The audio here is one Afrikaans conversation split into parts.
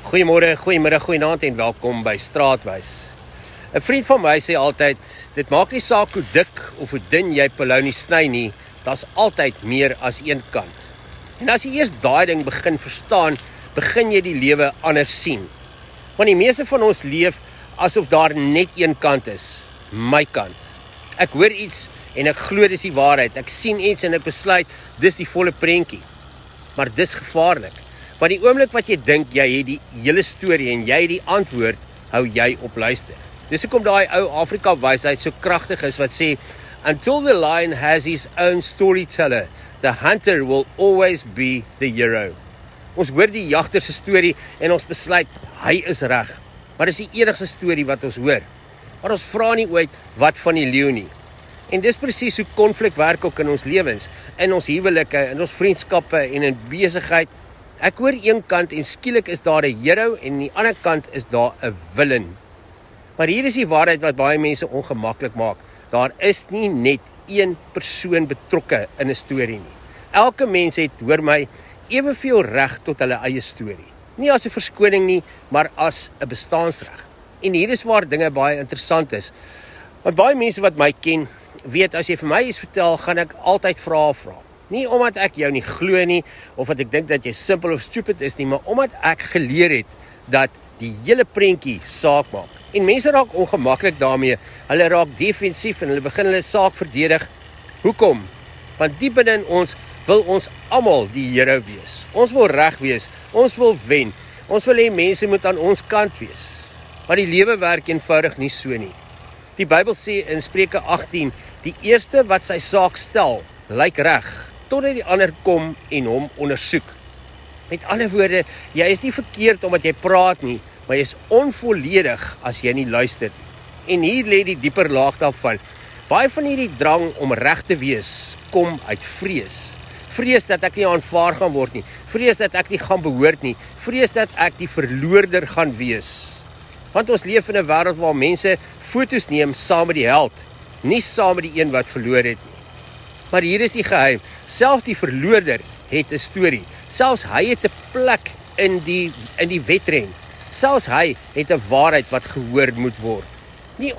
Goeiemôre, goeiemiddag, goeienaand en welkom by Straatwys. 'n Vriend van my sê altyd, dit maak nie saak hoe dik of hoe dun jy polony sny nie, daar's altyd meer as een kant. En as jy eers daai ding begin verstaan, begin jy die lewe anders sien. Want die meeste van ons leef asof daar net een kant is, my kant. Ek hoor iets en ek glo dis die waarheid. Ek sien iets en ek besluit, dis die volle prentjie. Maar dis gevaarlik. Want die oomblik wat jy dink jy het die hele storie en jy het die antwoord, hou jy op luister. Dis hoekom daai ou Afrika wysheid so kragtig is wat sê, until the lion has his own storyteller, the hunter will always be the hero. Ons hoor die jagter se storie en ons besluit, hy is reg. Maar dis die enigste storie wat ons hoor. Maar ons vra nie ooit wat van die leeu nie. En dis presies hoe konflik werk ook in ons lewens, in ons huwelike, in ons vriendskappe en in besigheid. Ek hoor een kant en skielik is daar 'n hero en aan die ander kant is daar 'n villain. Maar hier is die waarheid wat baie mense ongemaklik maak. Daar is nie net een persoon betrokke in 'n storie nie. Elke mens het, hoor my, eweveel reg tot hulle eie storie. Nie as 'n verskoning nie, maar as 'n bestaansreg. En hier is waar dinge baie interessant is. Want baie mense wat my ken, weet as jy vir my iets vertel, gaan ek altyd vrae vra. Nie omdat ek jou nie glo nie, of dat ek dink dat jy simpel of stupid is nie, maar omdat ek geleer het dat die hele prentjie saak maak. En mense raak ongemaklik daarmee, hulle raak defensief en hulle begin hulle saak verdedig. Hoekom? Want diep in ons wil ons almal die hero wees. Ons wil reg wees, ons wil wen, ons wil hê mense moet aan ons kant wees. Maar die lewe werk eenvoudig nie so nie. Die Bybel sê in Spreuke 18, die eerste wat sy saak stel, lyk reg, totdat die ander kom en hom ondersoek. Met ander woorde, jy is nie verkeerd omdat jy praat nie, maar jy is onvolledig as jy nie luister nie. En hier lê die dieper laag daarvan. Baie van hierdie drang om reg te wees, kom uit vrees. Vrees dat ek nie aanvaar gaan word nie, vrees dat ek nie gaan behoort nie, vrees dat ek die verloorder gaan wees. Want ons leef in 'n wêreld waar mense foto's neem saam met die held, nie saam met die een wat verloor het nie. Maar hier is die geheim, selfs die verloorder het 'n storie, selfs hy het 'n plek in die wedren, selfs hy het 'n waarheid wat gehoor moet word. Nie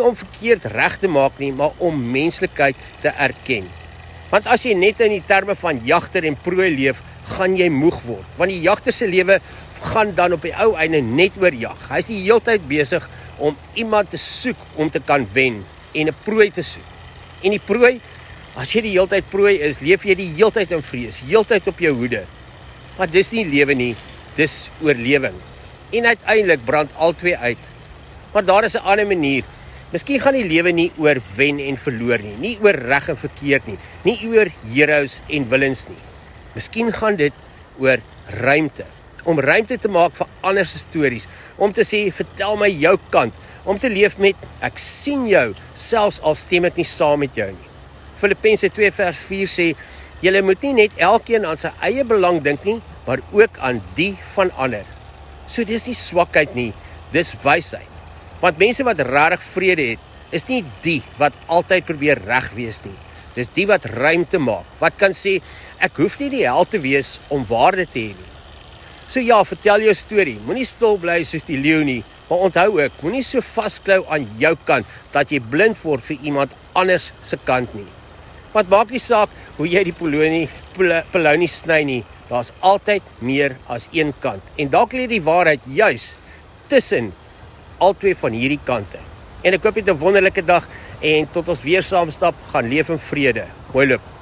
om verkeerd reg te maak nie, maar om menslikheid te erken. Want as jy net in die terme van jagter en prooi leef, gaan jy moeg word, want die jagter se lewe gaan dan op die ou einde net oor jag. Hy is die heeltyd besig om iemand te soek om te kan wen en 'n prooi te soek. En die prooi, as jy die heeltyd prooi is, leef jy die heeltyd in vrees, heeltyd op jou hoede. Maar dis nie lewe nie, dis oorlewing. En uiteindelik brand albei uit. Maar daar is 'n ander manier. Miskien gaan die lewe nie oor wen en verloor nie, nie oor reg en verkeerd nie, nie oor heroes en villains nie. Miskien gaan dit oor ruimte. Om ruimte te maak vir ander se stories, om te sê, vertel my jou kant, om te leef met, ek sien jou, selfs al stem ek nie saam met jou nie. Filippense 2 vers 4 sê, julle moet nie net elkeen aan sy eie belang dink nie, maar ook aan die van ander. So dis nie swakheid nie, dis wysheid. Want mense wat regtig vrede het, is nie die wat altyd probeer reg wees nie. Dis die wat ruimte maak, wat kan sê, ek hoef nie die held te wees om waarde te hê nie. So ja, vertel jou storie, moenie stil bly soos die leeu nie, maar onthou ook, moenie so vasklou aan jou kant, dat jy blind word vir iemand anders se kant nie. Wat maak nie saak hoe jy die polony sny nie, daar's altyd meer as een kant. En dalk lê die waarheid juis tussen albei van hierdie kante. En ek hoop jy het 'n wonderlike dag en tot ons weer saam stap, gaan leef in vrede. Mooi loop.